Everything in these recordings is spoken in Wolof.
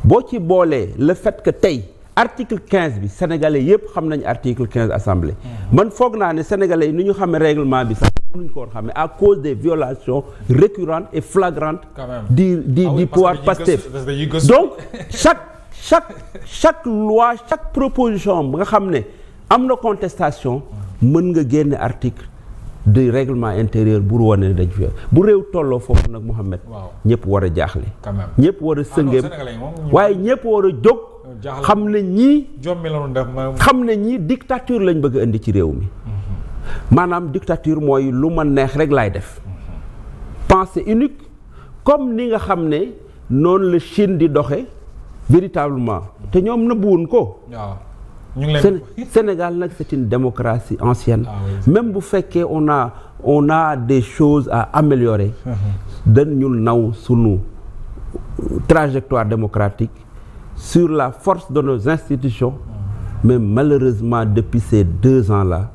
boo ci boolee le fait que tey article 15 bi sénégalais yëpp xam nañu article 15 assemblée. man foog naa ne sénégalais yi ni ñu xamee règlement bi sax mënuñ ko woon xamee à cause des violations récurrentes et flagrantes. du pouvoir Pastef. donc chaque loi chaque proposition ba nga xam ne am na contestation mën nga génne article de règlement intérieur bu wane ne dañ fi bu réew tolloo foofu nag Mouhamed. ñëpp war a jaaxle. ñëpp war a sëngeem waaye ñëpp war a jóg. xam ne ñii xam ne ñii dictature lañ bëgg a indi ci réew mi. maanaam dictature mooy lu ma neex rek laay def. pensée unique comme ni nga xam ne noonu la Chine di doxe véritablement te ñoom nëbbuwuñ ko. Sénégal nag c'est une démocratie ancienne. Même bu fekkee on a des choses à améliorer. dañu naw sunu trajectoire démocratique sur la force de nos institutions. Mais malheureusement depuis ces 2 ans-là.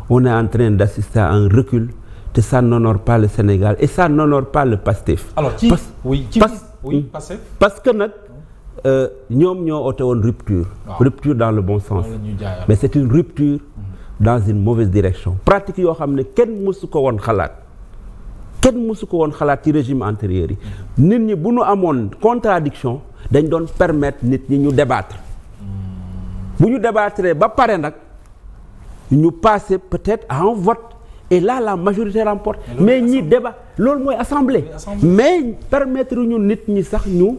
On est en train d'assister à un recul te ça n'honore pas le Sénégal et ça n'honore pas le Pastef. Alors parce que nag ñoom ñoo oote woon rupture. Rupture dans le bon sens. Mais c'est une rupture dans une mauvaise direction. pratique yoo xam ne kenn mësu ko woon xalaat. kenn mësu ko woon xalaat ci régime antérieur yi. nit ñi bu ñu amoon contradiction dañ doon permettre nit ñi ñu débattre. bu ñu débattre ba pare nag ñu passer peut-être à un vote et là la majorité remporte. mais ñi débat loolu mooy assemblée. mais permettre ñu nit ñi sax ñu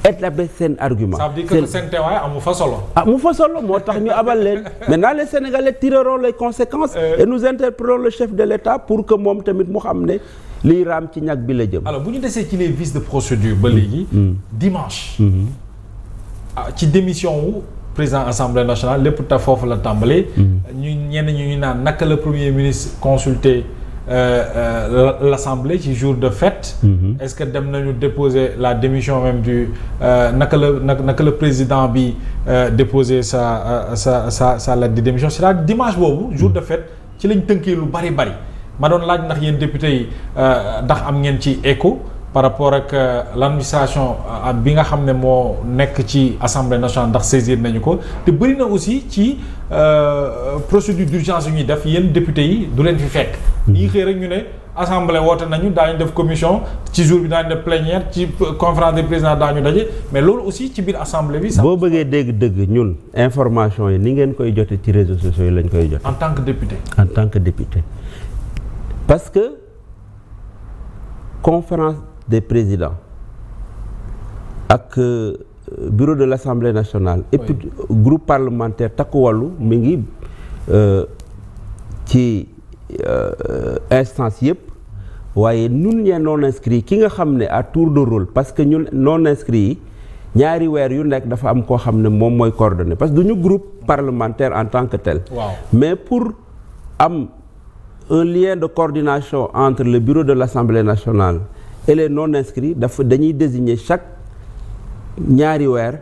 établir seen argument. ça veut dire que seen teewaay amu fa solo. amu fa solo moo tax ñu abal leen maintenant les Sénégalais tireront les conséquences. Et nous interpellons le chef de l'État pour que moom tamit mu xam ne liy raam ci ñag bi la jëm. alors bu ñu desee ci les vices de procédure ba léegi. dimanche. ci démission wu président assemblée nationale lépp ta foofu la tàmbalee. ñenn ñu naan naka la premier ministre consulter l'assemblée ci jour de fête. Est-ce que dem nañu déposer la démission même du naka la président bi déposer sa lettre de démission c'est-à-dire dimanche boobu jour de fête ci lañ tënkee lu bari ma doon laaj ndax yéen député yi ndax am ngeen ci écho par rapport ak l'administration bi nga xam ne moo nekk ci assemblée nationale ndax saisir nañu ko te bëri na aussi ci procédure d'urgence yu ñuy def yéen député yi du leen fi fekk. ñi xëy rek ñu ne assemblée woote nañu daañu def commission ci jour bi daañu def plénière ci conférence des présidents daañu daje mais loolu aussi ci biir assemblée bi. boo bëggee dégg ñun information yi ni ngeen koy jote ci réseaux sociaux yi lañ koy jote. en tant que député. parce que conférence des présidents ak bureau de l'Assemblée nationale et puis groupe parlementaire Takku Wallu mi ngi ci instance yëpp waaye ñun ñee non inscrits ki nga xam ne à tour de rôle parce que ñun non inscrits yi ñaari weer yu nekk dafa am koo xam ne moom mooy coordonné parce que du ñu groupe parlementaire en tant que tel. mais pour am un lien de coordination entre le bureau de l'Assemblée nationale et les non inscrits dañuy désigner chaque ñaari weer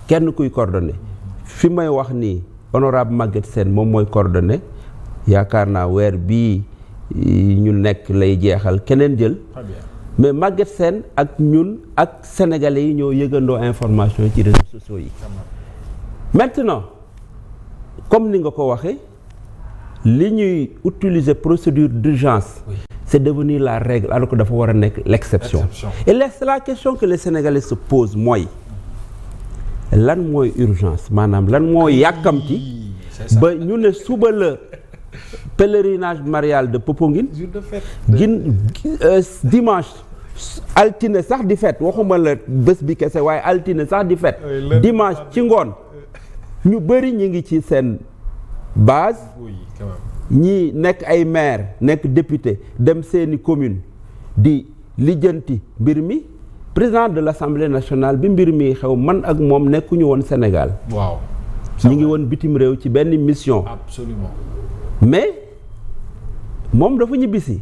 kenn kuy coordonné fi may wax nii honorable Maguette Sène moom mooy coordonné yaakaar naa weer bii ñu nekk lay jeexal keneen jël. mais Maguette Sène ak ñun ak sénégalais yi ñoo yëgandoo information ci réseaux sociaux yi. maintenant comme ni nga ko waxee li ñuy utiliser procédure d'urgence. c'est devenu la règle alors que dafa war a nekk l'exception. Et c'est la question que les Sénégalais se posent mooy lan mooy urgence maanaam lan mooy yàkkamti ba ñu ne suba la pèlerinage marial de Popenguine dimanche altine sax di fête waxuma la bés bi kese waaye altine sax di fête dimanche ci ngoon ñu bëri ñi ngi ci seen base ñii nekk ay maire nekk député dem seeni commune di lijjanti mbir mi président de l'Assemblée nationale bi mbir mi xew man ak moom nekkuñu woon Sénégal. waaw ñu ngi woon bitim réew ci benn mission. absolument mais moom dafa ñibbisi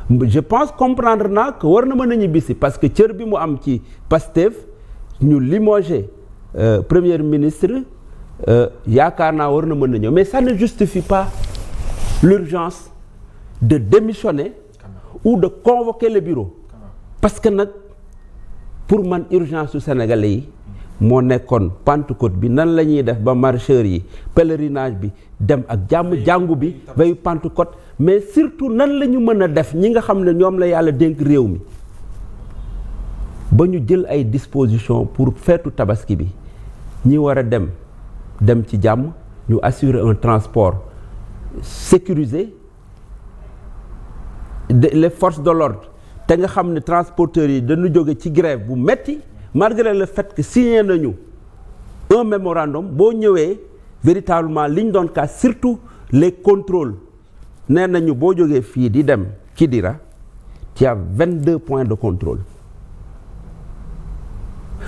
je pense comprendre naa que war na mën a ñibbisi parce que cër bi mu am ci Pastef ñu limogé premier ministre yaakaar naa war na mën a ñëw mais ça ne justifie pas l'urgence de démissionner ou de convoquer le bureau parce que nag pour man urgence su Sénégalais yi moo nekkoon Pentecôte bi nan la ñuy def ba marcheurs yi pèlerinage bi dem ak jàngu bi veyu Pentecôte mais surtout nan la ñu mën a def ñi nga xam ne ñoom la yàlla dénk réew mi ba ñu jël ay dispositions pour feetu tabaski bi ñi war a dem ci jàmm ñu assurer un transport sécurisé les forces de l'ordre te nga xam ne transporteurs yi dañu jóge ci grève bu metti malgré le fait que signé nañu un mémorandum boo ñëwee véritablement li ñu doon cas surtout les contrôles nee nañu boo jógee fii di dem Kidira ci a 22 points de contrôle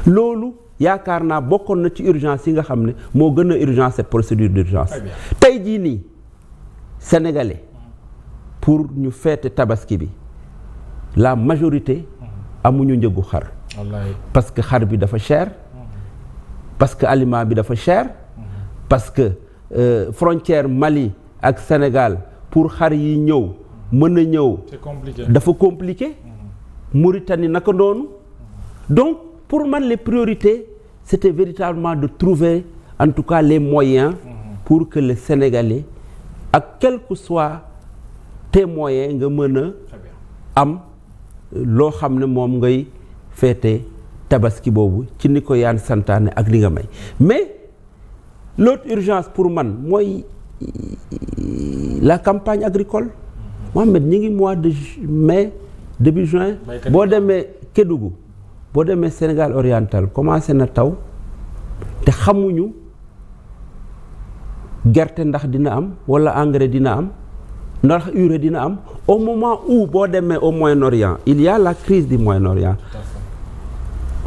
loolu yaakaar naa bokkoon na ci urgence yi nga xam ne moo gën a urgence cette procédure d'urgence tey jii nii sénégalais pour ñu feete tabaski bi la majorité amuñu njëgu xar parce que xar bi dafa cher parce que aliment bi dafa cher parce que frontière Mali ak Sénégal pour xar yi ñëw mën a ñëw dafa compliqué Mauritanie naka noonu donc pour man les priorités c'était véritablement de trouver en tout cas les moyens pour que les Sénégalais ak quel que soit tes moyens nga mën a am loo xam ne moom ngay feete tabaski boobu ci ni ko yaan santaane ak li nga may mais l'autre urgence pour man mooy la campagne agricole Mohamed ñi ngi mois de mai début juin boo demee Kédougou boo demee Sénégal oriental commencé na taw te xamuñu gerte ndax dina am wala engrais dina am ndax urée dina am au moment où boo demee au Moyen-Orient il y a la crise du Moyen-Orient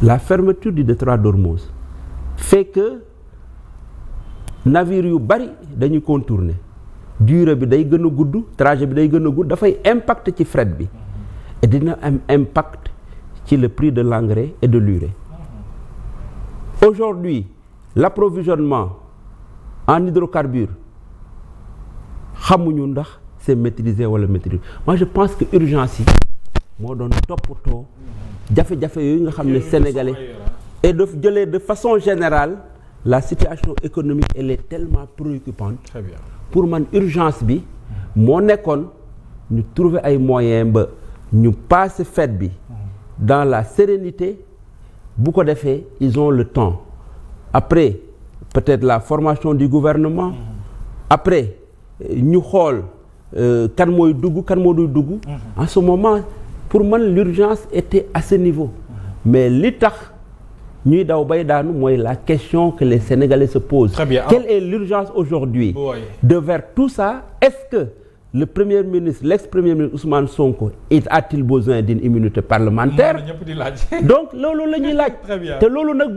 la fermeture du détroit d'Ormuz fait que navire yu bari dañuy contourner durée bi day gën a gudd trajet bi day gën a gudd dafay impact ci fret bi et dina am impact ci le prix de l'engrais et de l'urée aujourd'hui l'approvisionnement en hydrocarbures xamuñu ndax c'est maîtrisé wala maîtrisé moi je pense que urgence yi moo doon toppatoo jafe-jafe yooyu nga xam ne sénégalais et daf jëlee de façon générale la situation économique elle est tellement préoccupante. Très bien. Pour man urgence bi moo nekkoon ñu trouver ay moyens ba ñu passer fête bi dans la sérénité bu ko defee ils ont le temps après peut-être la formation du gouvernement après ñu xool kan mooy dugg kan moo dul dugg en ce moment pour man l'urgence était à ce niveau mais li tax ñuy daw bay daanu mooy la question que les Sénégalais se posent. Très bien. Quelle est l'urgence aujourd'hui de vers tout ça est-ce que le premier ministre l'ex-premier ministre Ousmane Sonko a-t-il besoin d'une immunité parlementaire donc loolu la ñuy laaj te loolu nag